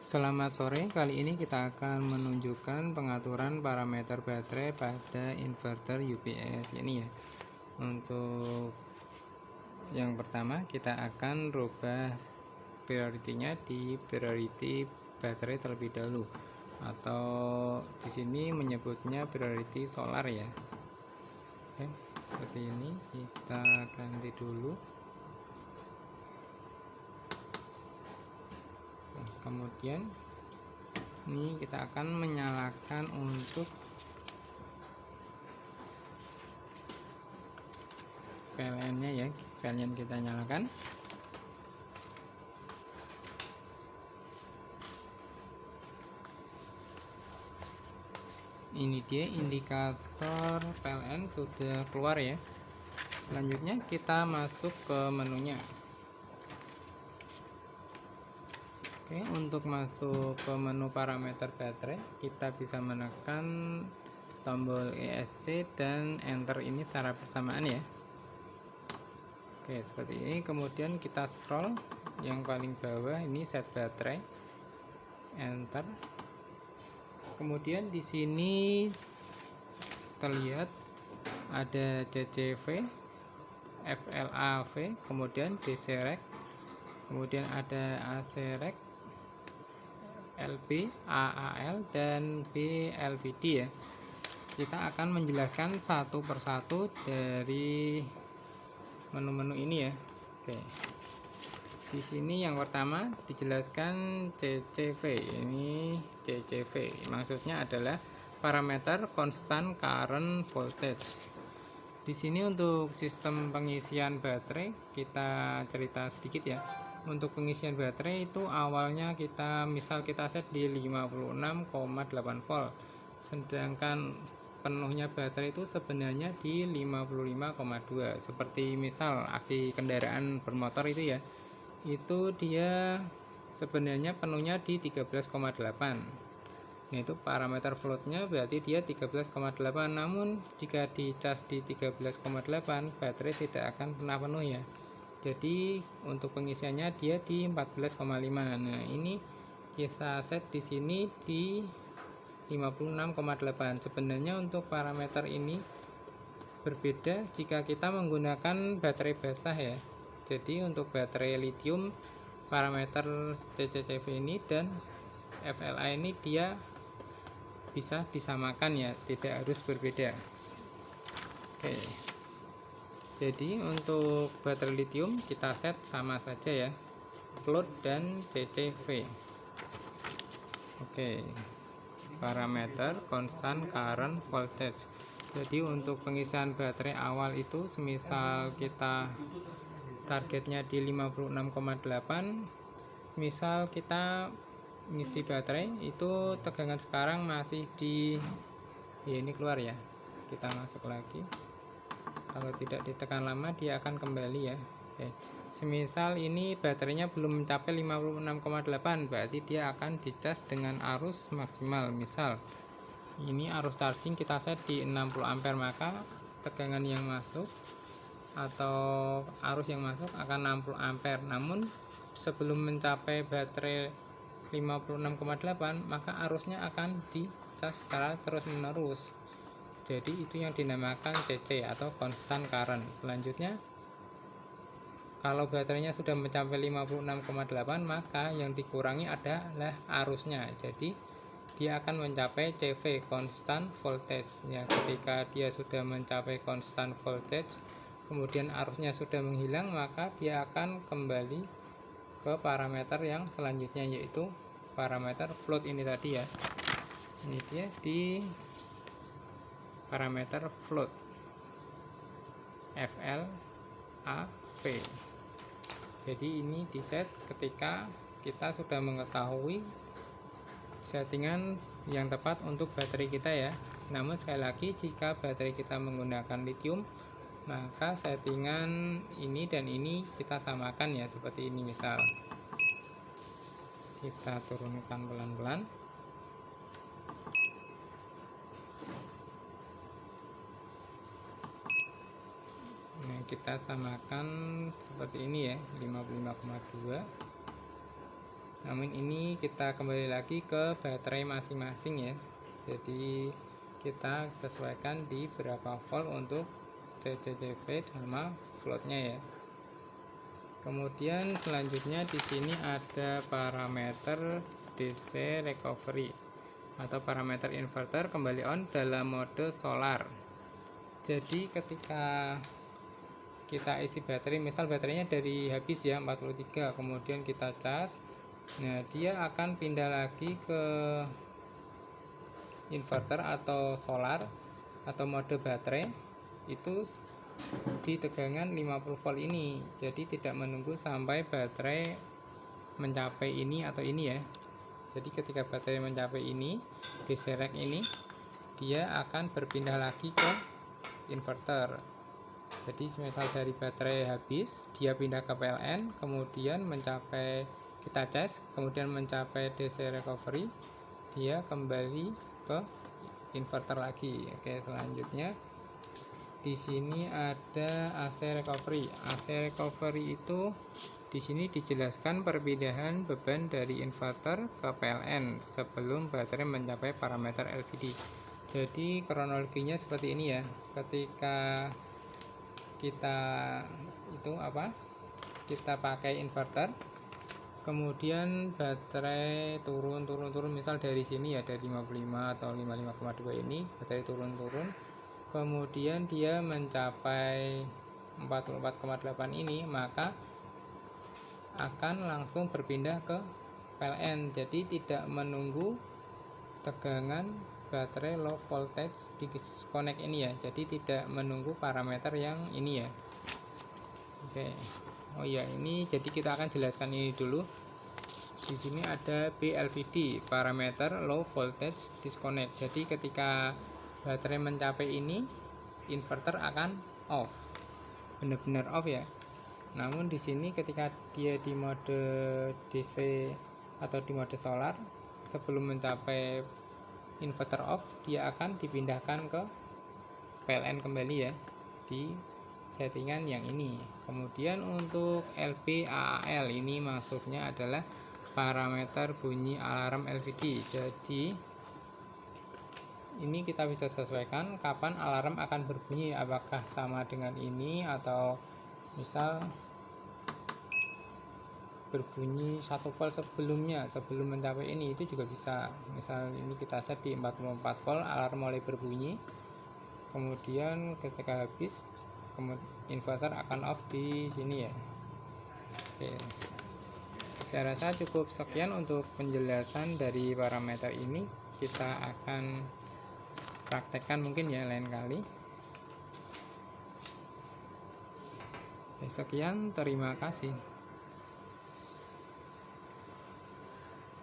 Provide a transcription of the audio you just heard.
Selamat sore, kali ini kita akan menunjukkan pengaturan parameter baterai pada inverter UPS ini ya. Untuk yang pertama kita akan rubah priority-nya di priority baterai terlebih dahulu, atau di sini menyebutnya priority solar ya. Oke, seperti ini kita ganti dulu. Kemudian ini kita akan menyalakan untuk PLN-nya ya. PLN kita nyalakan. Ini dia indikator PLN sudah keluar ya. Selanjutnya kita masuk ke menunya. Oke, untuk masuk ke menu parameter baterai, kita bisa menekan tombol ESC dan enter ini secara bersamaan ya. Oke, seperti ini. Kemudian kita scroll yang paling bawah ini set baterai, enter. Kemudian di sini terlihat ada CCV, FLAV, kemudian DC rec, kemudian ada AC rec, LB, AAL, dan BLVD ya. Kita akan menjelaskan satu persatu dari menu-menu ini ya. Oke. Di sini yang pertama dijelaskan CCV. Ini CCV maksudnya adalah parameter constant current voltage. Di sini untuk sistem pengisian baterai kita cerita sedikit ya. Untuk pengisian baterai itu awalnya misal kita set di 56,8 volt, sedangkan penuhnya baterai itu sebenarnya di 55,2, seperti misal aki kendaraan bermotor itu ya, itu dia sebenarnya penuhnya di 13,8. Nah, itu parameter floatnya berarti dia 13,8, namun jika dicas di 13,8 baterai tidak akan pernah penuh ya. Jadi untuk pengisiannya dia di 14,5. Nah, ini kita set di sini di 56,8. Sebenarnya untuk parameter ini berbeda jika kita menggunakan baterai basah ya. Jadi untuk baterai lithium parameter CCCV ini dan FLA ini dia bisa disamakan ya, tidak harus berbeda. Oke. Jadi untuk baterai lithium kita set sama saja ya, float dan CCV. Oke, parameter constant current voltage. Jadi untuk pengisian baterai awal itu semisal kita targetnya di 56,8, misal kita ngisi baterai itu tegangan sekarang masih di ya, ini keluar ya, kita masuk lagi. Kalau tidak ditekan lama dia akan kembali ya. Oke. Semisal ini baterainya belum mencapai 56,8, berarti dia akan dicas dengan arus maksimal. Misal ini arus charging kita set di 60 ampere, maka tegangan yang masuk atau arus yang masuk akan 60 ampere. Namun sebelum mencapai baterai 56,8, maka arusnya akan dicas secara terus menerus. Jadi itu yang dinamakan CC atau constant current. Selanjutnya kalau baterainya sudah mencapai 56,8, maka yang dikurangi adalah arusnya. Jadi dia akan mencapai CV, constant voltage ya. Ketika dia sudah mencapai constant voltage, kemudian arusnya sudah menghilang, maka dia akan kembali ke parameter yang selanjutnya, yaitu parameter float ini tadi ya. Ini dia di parameter float, FLAV. Jadi ini di set ketika kita sudah mengetahui settingan yang tepat untuk baterai kita ya. Namun sekali lagi jika baterai kita menggunakan lithium, maka settingan ini dan ini kita samakan ya, seperti ini. Misal kita turunkan pelan-pelan. Nah, kita samakan seperti ini ya, 55,2. Namun ini kita kembali lagi ke baterai masing-masing ya. Jadi kita sesuaikan di berapa volt untuk CCTV sama floatnya ya. Kemudian selanjutnya di sini ada parameter DC recovery atau parameter inverter kembali on dalam mode solar. Jadi ketika kita isi baterai, misal baterainya dari habis ya 43, kemudian kita cas, nah dia akan pindah lagi ke inverter atau solar atau mode baterai itu di tegangan 50 volt ini. Jadi tidak menunggu sampai baterai mencapai ini atau ini ya. Jadi ketika baterai mencapai ini, DC rack ini, dia akan berpindah lagi ke inverter. Jadi misal dari baterai habis, dia pindah ke PLN, kemudian mencapai, kita cas, kemudian mencapai DC recovery, dia kembali ke inverter lagi. Oke, selanjutnya di sini ada AC recovery. AC recovery itu di sini dijelaskan perpindahan beban dari inverter ke PLN sebelum baterai mencapai parameter LVD. Jadi kronologinya seperti ini ya. Ketika kita kita pakai inverter, kemudian baterai turun, misal dari sini ya, dari 55 atau 55,2 ini baterai turun, kemudian dia mencapai 44,8 ini, maka akan langsung berpindah ke PLN. Jadi tidak menunggu tegangan baterai low voltage disconnect ini ya. Jadi tidak menunggu parameter yang ini ya. Oke. Oh iya, ini jadi kita akan jelaskan ini dulu. Di sini ada BLVD, parameter low voltage disconnect. Jadi ketika baterai mencapai ini, inverter akan off, benar-benar off ya. Namun di sini ketika dia di mode DC atau di mode solar, sebelum mencapai inverter off, dia akan dipindahkan ke PLN kembali ya, di settingan yang ini. Kemudian untuk LPAAL ini maksudnya adalah parameter bunyi alarm LVD. Jadi ini kita bisa sesuaikan kapan alarm akan berbunyi, apakah sama dengan ini atau misal berbunyi 1 volt sebelumnya, sebelum mencapai ini, itu juga bisa. Misal ini kita set di 44 volt, alarm mulai berbunyi, kemudian ketika habis inverter akan off di sini ya. Oke, saya rasa cukup sekian untuk penjelasan dari parameter ini. Kita akan praktekkan mungkin ya lain kali. Sekian, terima kasih.